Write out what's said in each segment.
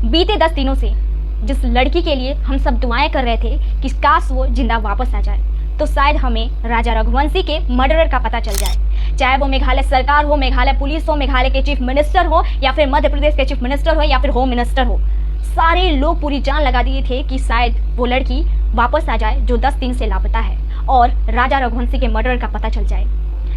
बीते 10 दिनों से जिस लड़की के लिए हम सब दुआएं कर रहे थे कि काश वो जिंदा वापस आ जाए, तो शायद हमें राजा रघुवंशी के मर्डरर का पता चल जाए। चाहे वो मेघालय सरकार हो, मेघालय पुलिस हो, मेघालय के चीफ मिनिस्टर हो, या फिर मध्य प्रदेश के चीफ मिनिस्टर हो, या फिर होम मिनिस्टर हो, सारे लोग पूरी जान लगा दिए थे कि शायद वो लड़की वापस आ जाए जो 10 दिन से लापता है और राजा रघुवंशी के मर्डरर का पता चल जाए।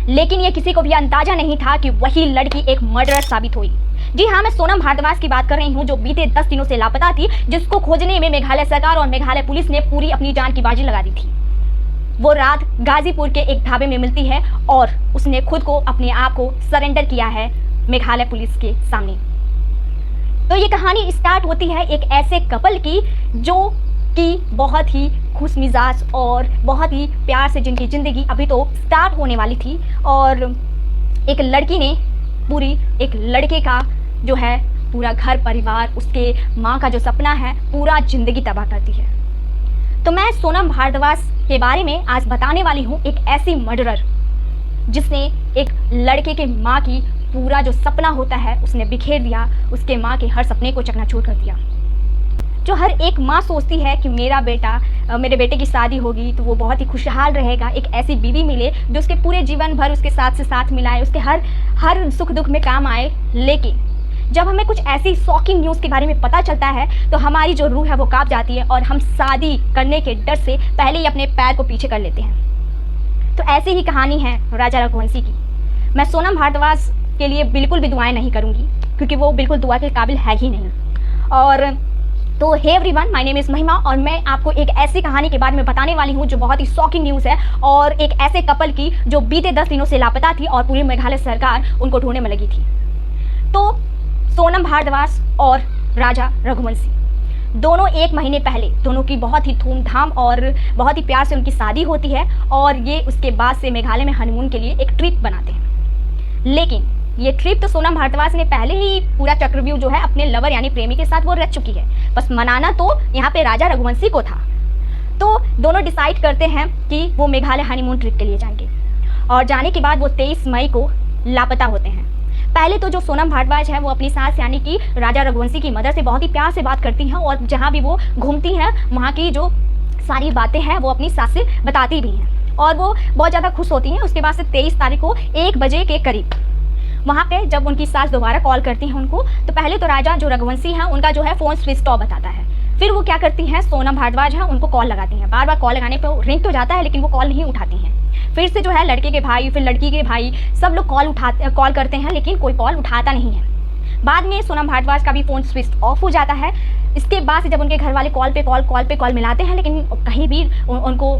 लेकिन ये किसी को भी अंदाजा नहीं था कि वही लड़की एक मर्डरर साबित हुई। जी हाँ, मैं सोनम भारद्वाज की बात कर रही हूँ, जो बीते 10 दिनों से लापता थी, जिसको खोजने में मेघालय सरकार और मेघालय पुलिस ने पूरी अपनी जान की बाजी लगा दी थी। वो रात गाजीपुर के एक ढाबे में मिलती है और उसने खुद को, अपने आप को सरेंडर किया है मेघालय पुलिस के सामने। तो ये कहानी स्टार्ट होती है एक ऐसे कपल की जो कि बहुत ही खुश मिजाज और बहुत ही प्यार से जिनकी ज़िंदगी अभी तो स्टार्ट होने वाली थी, और एक लड़की ने पूरी एक लड़के का जो है पूरा घर परिवार, उसके माँ का जो सपना है, पूरा ज़िंदगी तबाह करती है। तो मैं सोनम भारद्वाज के बारे में आज बताने वाली हूँ, एक ऐसी मर्डरर जिसने एक लड़के के माँ की पूरा जो सपना होता है उसने बिखेर दिया, उसके माँ के हर सपने को चकनाचूर कर दिया। जो हर एक माँ सोचती है कि मेरे बेटे की शादी होगी तो वो बहुत ही खुशहाल रहेगा, एक ऐसी बीवी मिले जो उसके पूरे जीवन भर उसके साथ से साथ मिलाए, उसके हर सुख दुख में काम आए। लेकिन जब हमें कुछ ऐसी शॉकिंग न्यूज़ के बारे में पता चलता है तो हमारी जो रूह है वो कांप जाती है और हम शादी करने के डर से पहले ही अपने पैर को पीछे कर लेते हैं। तो ऐसी ही कहानी है राजा रघुवंशी की। मैं सोनम भारद्वाज के लिए बिल्कुल भी दुआएं नहीं करूँगी क्योंकि वो बिल्कुल दुआ के काबिल है ही नहीं। और तो hey everyone, my name is Mahima और मैं आपको एक ऐसी कहानी के बारे में बताने वाली हूँ जो बहुत ही शॉकिंग न्यूज़ है, और एक ऐसे कपल की जो बीते 10 दिनों से लापता थी और पूरी मेघालय सरकार उनको ढूंढने में लगी थी। तो सोनम भारद्वाज और राजा रघुवंशी दोनों 1 महीने पहले दोनों की बहुत ही धूमधाम और बहुत ही प्यार से उनकी शादी होती है, और ये उसके बाद से मेघालय में हनीमून के लिए एक ट्रिप बनाते हैं। लेकिन ये ट्रिप तो सोनम भारद्वाज ने पहले ही पूरा चक्रव्यूह जो है अपने लवर यानी प्रेमी के साथ वो रच चुकी है, बस मनाना तो यहाँ पे राजा रघुवंशी को था। तो दोनों डिसाइड करते हैं कि वो मेघालय हनीमून ट्रिप के लिए जाएंगे, और जाने के बाद वो 23 मई को लापता होते हैं। पहले तो जो सोनम भारद्वाज है वो अपनी सास यानी कि राजा रघुवंशी की मदर से बहुत ही प्यार से बात करती हैं, और जहाँ भी वो घूमती हैं वहाँ की जो सारी बातें हैं वो अपनी सास से बताती भी हैं, और वो बहुत ज़्यादा खुश होती हैं। उसके बाद से 23 तारीख को 1 बजे के करीब वहाँ पे जब उनकी सास दोबारा कॉल करती हैं उनको, तो पहले तो राजा जो रघुवंशी हैं उनका जो है फ़ोन स्विच ऑफ बताता है। फिर वो क्या करती हैं, सोनम भारद्वाज हैं उनको कॉल लगाती हैं। बार बार कॉल लगाने पर रिंग तो जाता है लेकिन वो कॉल नहीं उठाती हैं। फिर से जो है लड़के के भाई, फिर लड़की के भाई, सब लोग कॉल करते हैं लेकिन कोई कॉल उठाता नहीं है। बाद में सोनम भारद्वाज का भी फ़ोन स्विच ऑफ हो जाता है। इसके बाद से जब उनके घर वाले कॉल पे कॉल मिलाते हैं लेकिन कहीं भी उनको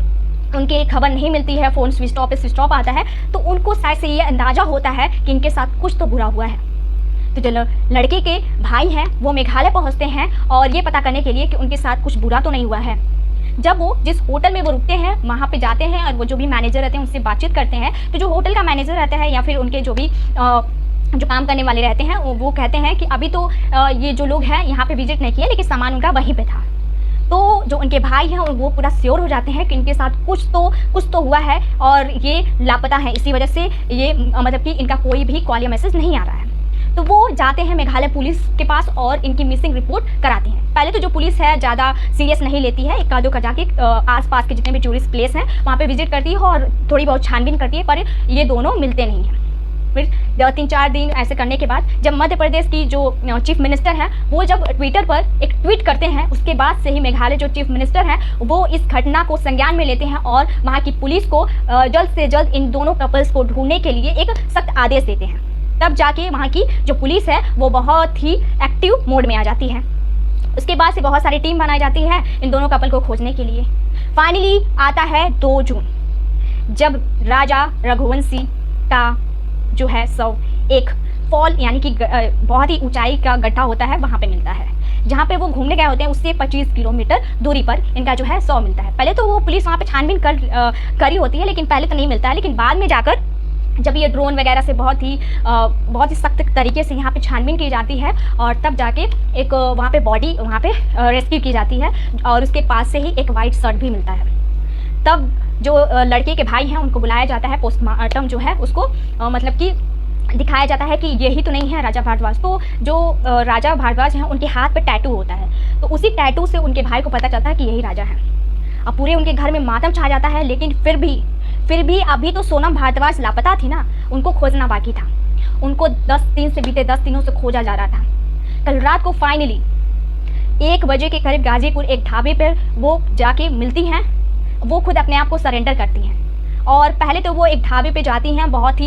उनकी खबर नहीं मिलती है, फ़ोन स्विच ऑफ आता है, तो उनको शायद से ये अंदाज़ा होता है कि इनके साथ कुछ तो बुरा हुआ है। तो जो लड़के के भाई हैं वो मेघालय पहुंचते हैं और ये पता करने के लिए कि उनके साथ कुछ बुरा तो नहीं हुआ है। जब वो जिस होटल में वो रुकते हैं वहाँ पे जाते हैं और वो जो भी मैनेजर रहते हैं उनसे बातचीत करते हैं, तो जो होटल का मैनेजर रहता है या फिर उनके जो भी जो काम करने वाले रहते हैं वो कहते हैं कि अभी तो ये जो लोग हैं यहाँ पे विजिट नहीं किया लेकिन सामान उनका वहीं पे था। तो जो उनके भाई हैं वो पूरा श्योर हो जाते हैं कि इनके साथ कुछ तो हुआ है और ये लापता है, इसी वजह से ये मतलब कि इनका कोई भी कॉल या मैसेज नहीं आ रहा है। तो वो जाते हैं मेघालय पुलिस के पास और इनकी मिसिंग रिपोर्ट कराते हैं। पहले तो जो पुलिस है ज़्यादा सीरियस नहीं लेती है, इक्का दुक्का जाके आसपास के जितने भी टूरिस्ट प्लेस हैं वहाँ पे विजिट करती है और थोड़ी बहुत छानबीन करती है, पर ये दोनों मिलते नहीं हैं। फिर 3-4 दिन ऐसे करने के बाद जब मध्य प्रदेश की जो चीफ मिनिस्टर हैं वो जब ट्विटर पर एक ट्वीट करते हैं, उसके बाद से ही मेघालय जो चीफ मिनिस्टर हैं वो इस घटना को संज्ञान में लेते हैं और वहाँ की पुलिस को जल्द से जल्द इन दोनों कपल्स को ढूंढने के लिए एक सख्त आदेश देते हैं। तब जाके वहाँ की जो पुलिस है वो बहुत ही एक्टिव मोड में आ जाती है। उसके बाद से बहुत सारी टीम बनाई जाती है इन दोनों कपल को खोजने के लिए। फाइनली आता है 2 जून, जब राजा रघुवंशी का जो है शव एक फॉल यानी कि बहुत ही ऊंचाई का गड्ढा होता है वहाँ पे मिलता है, जहाँ पे वो घूमने गए होते हैं उससे 25 किलोमीटर दूरी पर इनका जो है शव मिलता है। पहले तो वो पुलिस वहाँ पे छानबीन करी होती है लेकिन पहले तो नहीं मिलता है, लेकिन बाद में जाकर जब ये ड्रोन वगैरह से बहुत ही सख्त तरीके से यहाँ पे छानबीन की जाती है और तब जाके एक वहाँ पे बॉडी वहाँ पे रेस्क्यू की जाती है और उसके पास से ही एक वाइट शर्ट भी मिलता है। तब जो लड़के के भाई हैं उनको बुलाया जाता है, पोस्टमार्टम जो है उसको मतलब कि दिखाया जाता है कि यही तो नहीं है राजा भारद्वाज। तो जो राजा भारद्वाज हैं उनके हाथ पे टैटू होता है, तो उसी टैटू से उनके भाई को पता चलता है कि यही राजा है। अब पूरे उनके घर में मातम छा जाता है, लेकिन फिर भी अभी तो सोनम भारद्वाज लापता थी ना, उनको खोजना बाकी था। उनको 10 दिनों से खोजा जा रहा था। कल रात को फाइनली 1 बजे के करीब गाजीपुर एक ढाबे पर वो जाके मिलती हैं। वो खुद अपने आप को सरेंडर करती हैं और पहले तो वो एक ढाबे पे जाती हैं, बहुत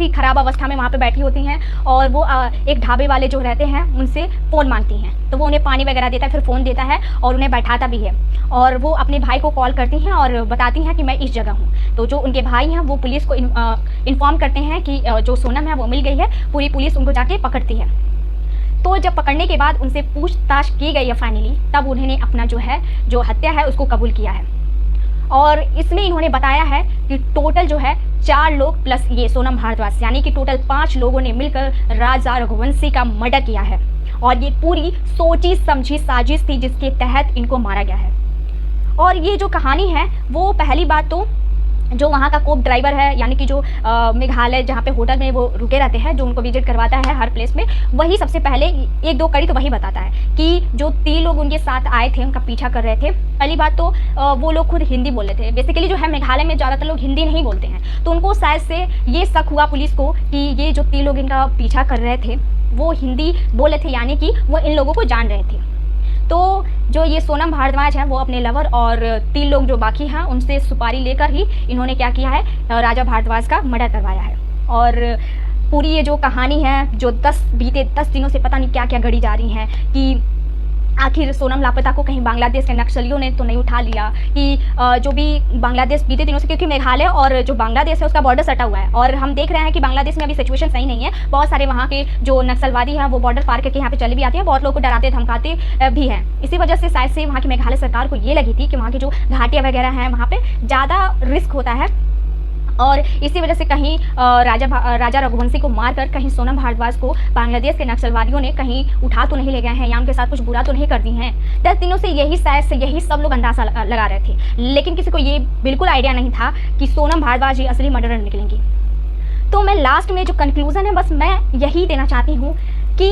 ही ख़राब अवस्था में वहाँ पे बैठी होती हैं और वो एक ढाबे वाले जो रहते हैं उनसे फ़ोन मांगती हैं, तो वो उन्हें पानी वगैरह देता है, फिर फ़ोन देता है और उन्हें बैठाता भी है और वो अपने भाई को कॉल करती हैं और बताती हैं कि मैं इस जगह हूँ। तो जो उनके भाई हैं वो पुलिस को इन्फॉर्म करते हैं कि जो सोनम है वो मिल गई है। पूरी पुलिस उनको जाके पकड़ती है। तो जब पकड़ने के बाद उनसे पूछताछ की गई है फाइनली, तब उन्होंने अपना जो हत्या है उसको कबूल किया है। और इसमें इन्होंने बताया है कि टोटल जो है 4 लोग प्लस ये सोनम भारद्वाज, यानी कि टोटल 5 लोगों ने मिलकर राजा रघुवंशी का मर्डर किया है और ये पूरी सोची समझी साजिश थी जिसके तहत इनको मारा गया है। और ये जो कहानी है वो पहली बात तो जो वहाँ का कोक ड्राइवर है, यानी कि जो मेघालय जहाँ पे होटल में वो रुके रहते हैं, जो उनको विजिट करवाता है हर प्लेस में, वही सबसे पहले 1-2 कड़ी तो वही बताता है कि जो 3 लोग उनके साथ आए थे उनका पीछा कर रहे थे। पहली बात तो वो लोग खुद हिंदी बोल रहे थे। बेसिकली जो है मेघालय में ज़्यादातर लोग हिंदी नहीं बोलते हैं, तो उनको शायद से ये शक हुआ पुलिस को कि ये जो 3 लोग इनका पीछा कर रहे थे वो हिंदी बोले थे, यानी कि वो इन लोगों को जान रहे थे। तो जो ये सोनम भारद्वाज है वो अपने लवर और 3 लोग जो बाकी हैं उनसे सुपारी लेकर ही इन्होंने क्या किया है, राजा भारद्वाज का मर्डर करवाया है। और पूरी ये जो कहानी है जो बीते 10 दिनों से पता नहीं क्या क्या गढ़ी जा रही है कि आखिर सोनम लापता को कहीं बांग्लादेश के नक्सलियों ने तो नहीं उठा लिया, कि जो भी बांग्लादेश बीते दिनों से, क्योंकि मेघालय और जो बांग्लादेश है उसका बॉर्डर सटा हुआ है और हम देख रहे हैं कि बांग्लादेश में अभी सिचुएशन सही नहीं है। बहुत सारे वहाँ के जो नक्सलवादी हैं वो बॉर्डर पार करके यहाँ पे चले भी आते हैं, बहुत लोगों को डराते धमकाते भी हैं। इसी वजह से शायद से वहाँ की मेघालय सरकार को ये लगी थी कि वहाँ की जो घाटियाँ वगैरह हैं वहाँ पर ज़्यादा रिस्क होता है और इसी वजह से कहीं राजा रघुवंशी को मारकर कहीं सोनम भारद्वाज को बांग्लादेश के नक्सलवादियों ने कहीं उठा तो नहीं ले गए हैं या उनके साथ कुछ बुरा तो नहीं कर दी हैं। 10 दिनों से यही शायद से यही सब लोग अंदाजा लगा रहे थे, लेकिन किसी को ये बिल्कुल आइडिया नहीं था कि सोनम भारद्वाज ही असली मर्डरर निकलेंगी। तो मैं लास्ट में जो कंक्लूज़न है बस मैं यही देना चाहती हूँ कि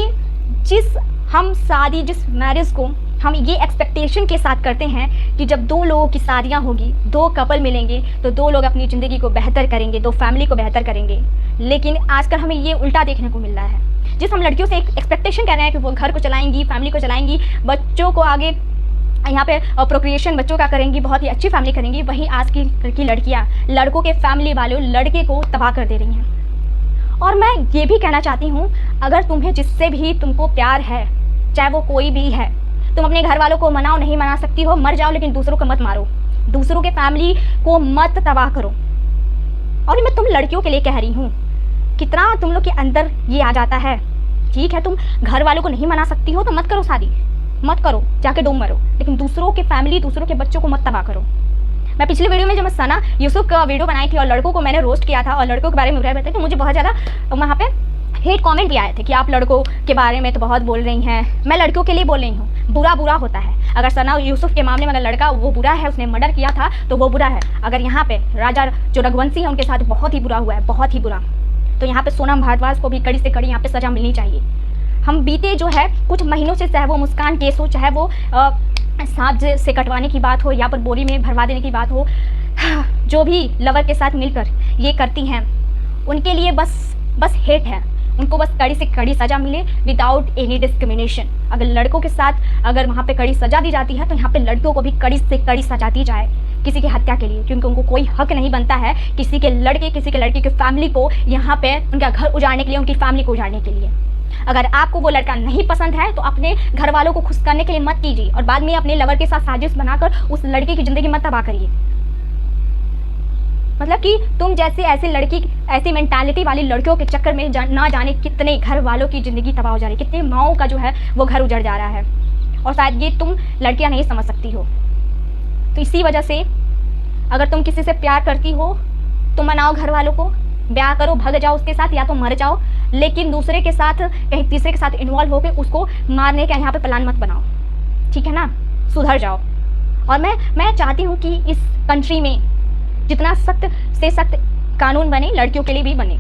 जिस मैरिज को हम ये एक्सपेक्टेशन के साथ करते हैं कि जब 2 लोगों की शादियाँ होगी, 2 कपल मिलेंगे तो 2 लोग अपनी ज़िंदगी को बेहतर करेंगे, 2 फैमिली को बेहतर करेंगे, लेकिन आजकल हमें ये उल्टा देखने को मिल रहा है। जिस हम लड़कियों से एक एक्सपेक्टेशन कर रहे हैं कि वो घर को चलाएंगी, फैमिली को चलाएंगी, बच्चों को आगे यहाँ पे प्रोक्रिएशन बच्चों का करेंगी, बहुत ही अच्छी फैमिली करेंगी, वहीं आज की लड़कियाँ लड़कों के फैमिली वालों लड़के को तबाह कर दे रही हैं। और मैं ये भी कहना चाहती हूँ, अगर तुम्हें जिससे भी तुमको प्यार है, चाहे वो कोई भी है, तुम अपने घर वालों को मनाओ, नहीं मना सकती हो, मर जाओ, लेकिन दूसरों को मत मारो, दूसरों के फैमिली को मत तबाह करो। और मैं तुम लड़कियों के लिए कह रही हूँ, कितना तुम लोग के अंदर ये आ जाता है। ठीक है, तुम घर वालों को नहीं मना सकती हो तो मत करो शादी, मत करो, जाके डूब मरो, लेकिन दूसरों के फैमिली, दूसरों के बच्चों को मत तबाह करो। मैं पिछले वीडियो में जब मैं सना यूसुफ का वीडियो बनाई थी और लड़कों को मैंने रोस्ट किया था और लड़कों के बारे में बताया, तो मुझे बहुत ज़्यादा वहाँ पे हेट कमेंट भी आए थे कि आप लड़कों के बारे में तो बहुत बोल रही हैं। मैं लड़कियों के लिए बोल रही हूँ, बुरा होता है। अगर सना यूसुफ के मामले में अगर लड़का वो बुरा है, उसने मर्डर किया था तो वो बुरा है। अगर यहाँ पे राजा जो रघुवंशी है उनके साथ बहुत ही बुरा हुआ है, बहुत ही बुरा, तो यहाँ पे सोनम भारद्वाज को भी कड़ी से कड़ी यहाँ पे सज़ा मिलनी चाहिए। हम बीते जो है कुछ महीनों से, चाहे वो मुस्कान केस हो, चाहे वो सांप से कटवाने की बात हो या पर बोरी में भरवा देने की बात हो, जो भी लवर के साथ मिलकर ये करती हैं उनके लिए बस हेट है। उनको बस कड़ी से कड़ी सज़ा मिले विदाउट एनी डिस्क्रिमिनेशन। अगर लड़कों के साथ अगर वहाँ पे कड़ी सज़ा दी जाती है तो यहाँ पे लड़कियों को भी कड़ी से कड़ी सज़ा दी जाए किसी की हत्या के लिए, क्योंकि उनको कोई हक नहीं बनता है किसी के लड़के, किसी के लड़की के फैमिली को यहाँ पे उनका घर उजाड़ने के लिए, उनकी फैमिली को उजाड़ने के लिए। अगर आपको वो लड़का नहीं पसंद है तो अपने घर वालों को खुश करने के लिए मत कीजिए और बाद में अपने लवर के साथ साजिश बनाकर उस लड़के की ज़िंदगी मत तबाह करिए। मतलब कि तुम जैसे ऐसी मेंटालिटी वाली लड़कियों के चक्कर में ना जाने कितने घर वालों की ज़िंदगी तबाह हो जा रही है, कितने माओं का जो है वो घर उजड़ जा रहा है, और शायद ये तुम लड़कियां नहीं समझ सकती हो। तो इसी वजह से अगर तुम किसी से प्यार करती हो तो मनाओ घर वालों को, ब्याह करो, भग जाओ उसके साथ या तो मर जाओ, लेकिन दूसरे के साथ कहीं तीसरे के साथ इन्वॉल्व होकर उसको मारने का यहाँ पे प्लान मत बनाओ, ठीक है ना, सुधर जाओ। और मैं चाहती हूँ कि इस कंट्री में जितना सख्त से सख्त कानून बने लड़कियों के लिए भी बने,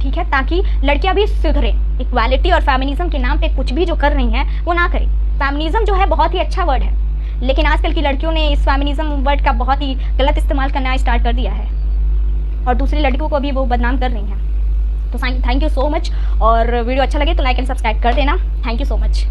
ठीक है, ताकि लड़कियां भी सुधरें। इक्वालिटी और फेमिनिज्म के नाम पे कुछ भी जो कर रही हैं वो ना करें। फेमिनिज्म जो है बहुत ही अच्छा वर्ड है, लेकिन आजकल की लड़कियों ने इस फेमिनिज्म वर्ड का बहुत ही गलत इस्तेमाल करना स्टार्ट कर दिया है और दूसरी लड़कियों को भी वो बदनाम कर रही हैं। तो थैंक यू सो मच, और वीडियो अच्छा लगे तो लाइक एंड सब्सक्राइब कर देना। Thank you so much.